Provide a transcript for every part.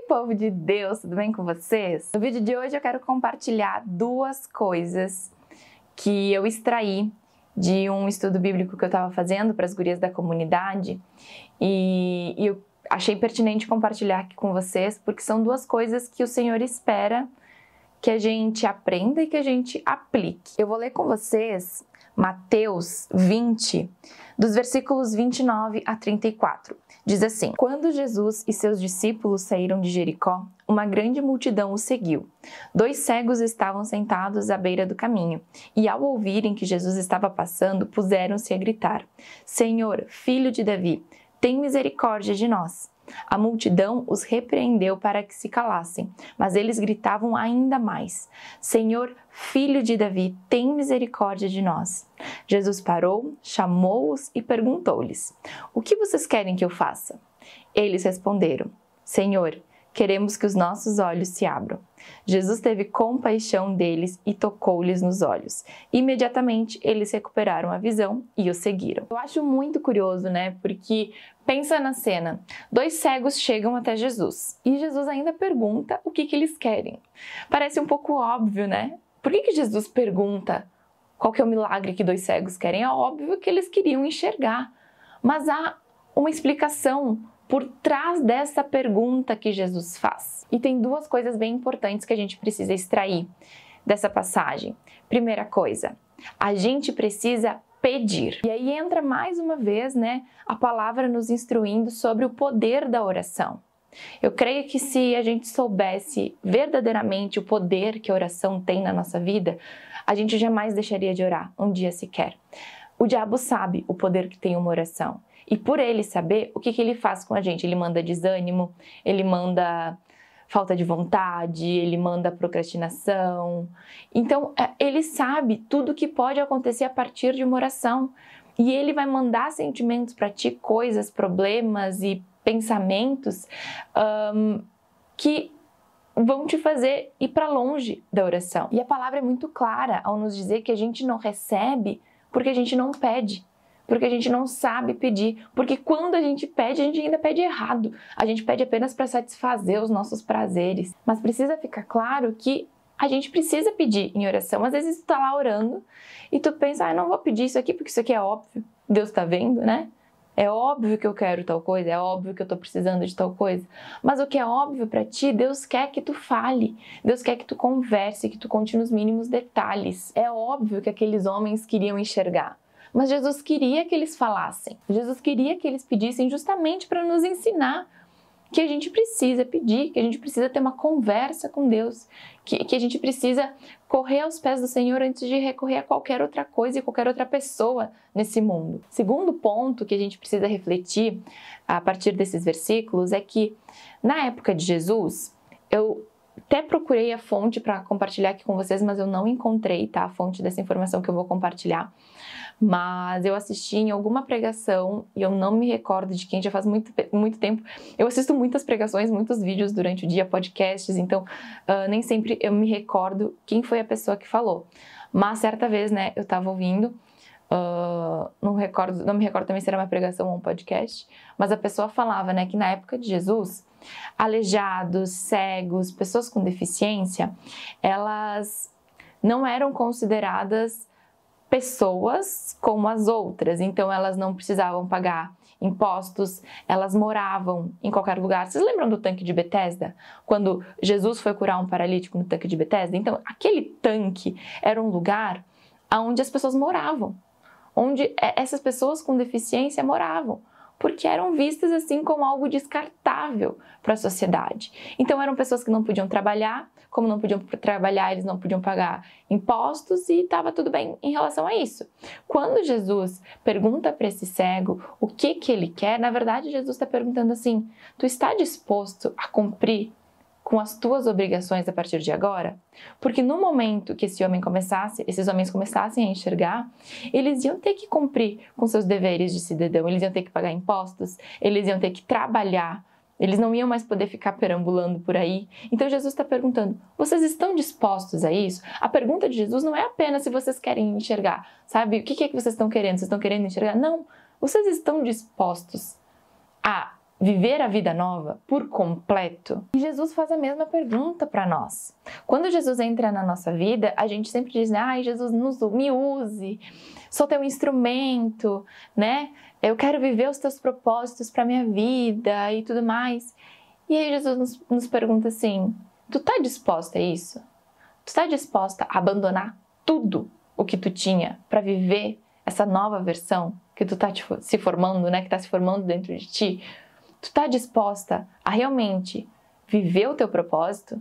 Povo de Deus, tudo bem com vocês? No vídeo de hoje eu quero compartilhar duas coisas que eu extraí de um estudo bíblico que eu estava fazendo para as gurias da comunidade e eu achei pertinente compartilhar aqui com vocês porque são duas coisas que o Senhor espera que a gente aprenda e que a gente aplique. Eu vou ler com vocês Mateus 20, dos versículos 29 a 34. Diz assim: Quando Jesus e seus discípulos saíram de Jericó, uma grande multidão os seguiu. 2 cegos estavam sentados à beira do caminho, e ao ouvirem que Jesus estava passando, puseram-se a gritar: Senhor, filho de Davi, tem misericórdia de nós. A multidão os repreendeu para que se calassem, mas eles gritavam ainda mais: Senhor, filho de Davi, tem misericórdia de nós. Jesus parou, chamou-os e perguntou-lhes: O que vocês querem que eu faça? Eles responderam: Senhor, queremos que os nossos olhos se abram. Jesus teve compaixão deles e tocou-lhes nos olhos. Imediatamente, eles recuperaram a visão e o seguiram. Eu acho muito curioso, né? Porque pensa na cena. 2 cegos chegam até Jesus e Jesus ainda pergunta o que eles querem. Parece um pouco óbvio, né? Por que Jesus pergunta qual que é o milagre que 2 cegos querem? É óbvio que eles queriam enxergar. Mas há uma explicação por trás dessa pergunta que Jesus faz. E tem duas coisas bem importantes que a gente precisa extrair dessa passagem. Primeira coisa, a gente precisa pedir. E aí entra mais uma vez, né, a palavra nos instruindo sobre o poder da oração. Eu creio que se a gente soubesse verdadeiramente o poder que a oração tem na nossa vida, a gente jamais deixaria de orar um dia sequer. O diabo sabe o poder que tem uma oração. E por ele saber, o que ele faz com a gente? Ele manda desânimo, ele manda falta de vontade, ele manda procrastinação. Então, ele sabe tudo o que pode acontecer a partir de uma oração. E ele vai mandar sentimentos para ti, coisas, problemas e pensamentos que vão te fazer ir para longe da oração. E a palavra é muito clara ao nos dizer que a gente não recebe porque a gente não pede. Porque a gente não sabe pedir, porque quando a gente ainda pede errado. A gente pede apenas para satisfazer os nossos prazeres. Mas precisa ficar claro que a gente precisa pedir em oração. Às vezes tu tá lá orando e tu pensa, não vou pedir isso aqui porque isso aqui é óbvio. Deus tá vendo, né? É óbvio que eu quero tal coisa, é óbvio que eu tô precisando de tal coisa. Mas o que é óbvio para ti, Deus quer que tu fale. Deus quer que tu converse, que tu conte nos mínimos detalhes. É óbvio que aqueles homens queriam enxergar. Mas Jesus queria que eles falassem, Jesus queria que eles pedissem justamente para nos ensinar que a gente precisa pedir, que a gente precisa ter uma conversa com Deus, que a gente precisa correr aos pés do Senhor antes de recorrer a qualquer outra coisa e qualquer outra pessoa nesse mundo. Segundo ponto que a gente precisa refletir a partir desses versículos é que na época de Jesus, eu até procurei a fonte para compartilhar aqui com vocês, mas eu não encontrei, tá, a fonte dessa informação que eu vou compartilhar. Mas eu assisti em alguma pregação e eu não me recordo de quem, já faz muito tempo. Eu assisto muitas pregações, muitos vídeos durante o dia, podcasts, então nem sempre eu me recordo quem foi a pessoa que falou. Mas certa vez, né, eu tava ouvindo, não me recordo também se era uma pregação ou um podcast, mas a pessoa falava, né, que na época de Jesus, aleijados, cegos, pessoas com deficiência, elas não eram consideradas pessoas como as outras, então elas não precisavam pagar impostos, elas moravam em qualquer lugar. Vocês lembram do tanque de Betesda? Quando Jesus foi curar um paralítico no tanque de Betesda? Então, aquele tanque era um lugar onde as pessoas moravam, onde essas pessoas com deficiência moravam, porque eram vistas assim como algo descartável para a sociedade. Então eram pessoas que não podiam trabalhar, como não podiam trabalhar, eles não podiam pagar impostos e estava tudo bem em relação a isso. Quando Jesus pergunta para esse cego o que ele quer, na verdade Jesus está perguntando assim: tu está disposto a cumprir com as tuas obrigações a partir de agora? Porque no momento que esses homens começassem a enxergar, eles iam ter que cumprir com seus deveres de cidadão, eles iam ter que pagar impostos, eles iam ter que trabalhar, eles não iam mais poder ficar perambulando por aí. Então Jesus está perguntando, vocês estão dispostos a isso? A pergunta de Jesus não é apenas se vocês querem enxergar, sabe? O que é que vocês estão querendo? Vocês estão querendo enxergar? Não, vocês estão dispostos a viver a vida nova por completo? E Jesus faz a mesma pergunta para nós. Quando Jesus entra na nossa vida, a gente sempre diz, né? Ai, Jesus, me use, sou teu instrumento, né? Eu quero viver os teus propósitos para minha vida e tudo mais. E aí Jesus nos pergunta assim, tu tá disposta a isso? Tu tá disposta a abandonar tudo o que tu tinha para viver essa nova versão que tu tá se formando, né? Que tá se formando dentro de ti? Tu tá disposta a realmente viver o teu propósito?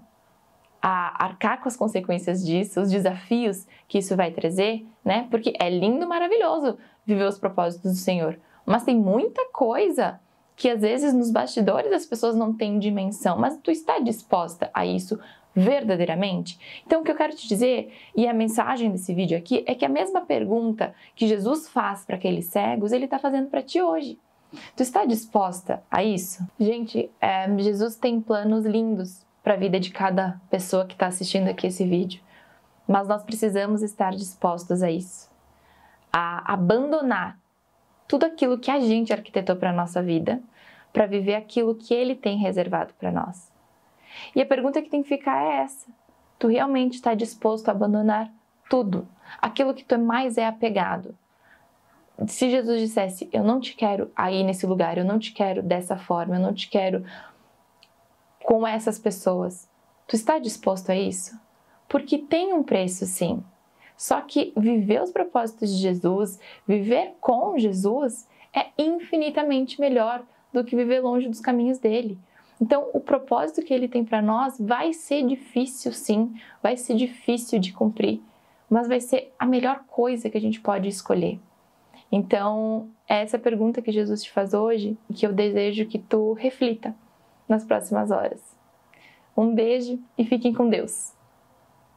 A arcar com as consequências disso, os desafios que isso vai trazer, né? Porque é lindo, maravilhoso viver os propósitos do Senhor. Mas tem muita coisa que às vezes nos bastidores as pessoas não têm dimensão. Mas tu está disposta a isso verdadeiramente? Então o que eu quero te dizer, e a mensagem desse vídeo aqui, é que a mesma pergunta que Jesus faz para aqueles cegos, Ele está fazendo para ti hoje. Tu está disposta a isso? Gente, Jesus tem planos lindos para a vida de cada pessoa que está assistindo aqui esse vídeo. Mas nós precisamos estar dispostos a isso. A abandonar tudo aquilo que a gente arquitetou para a nossa vida, para viver aquilo que Ele tem reservado para nós. E a pergunta que tem que ficar é essa. Tu realmente está disposto a abandonar tudo? Aquilo que tu mais é apegado? Se Jesus dissesse, eu não te quero aí nesse lugar, eu não te quero dessa forma, eu não te quero com essas pessoas, tu está disposto a isso? Porque tem um preço, sim. Só que viver os propósitos de Jesus, viver com Jesus, é infinitamente melhor do que viver longe dos caminhos dele. Então, o propósito que ele tem para nós vai ser difícil, sim, vai ser difícil de cumprir, mas vai ser a melhor coisa que a gente pode escolher. Então, essa é a pergunta que Jesus te faz hoje e que eu desejo que tu reflita nas próximas horas. Um beijo e fiquem com Deus!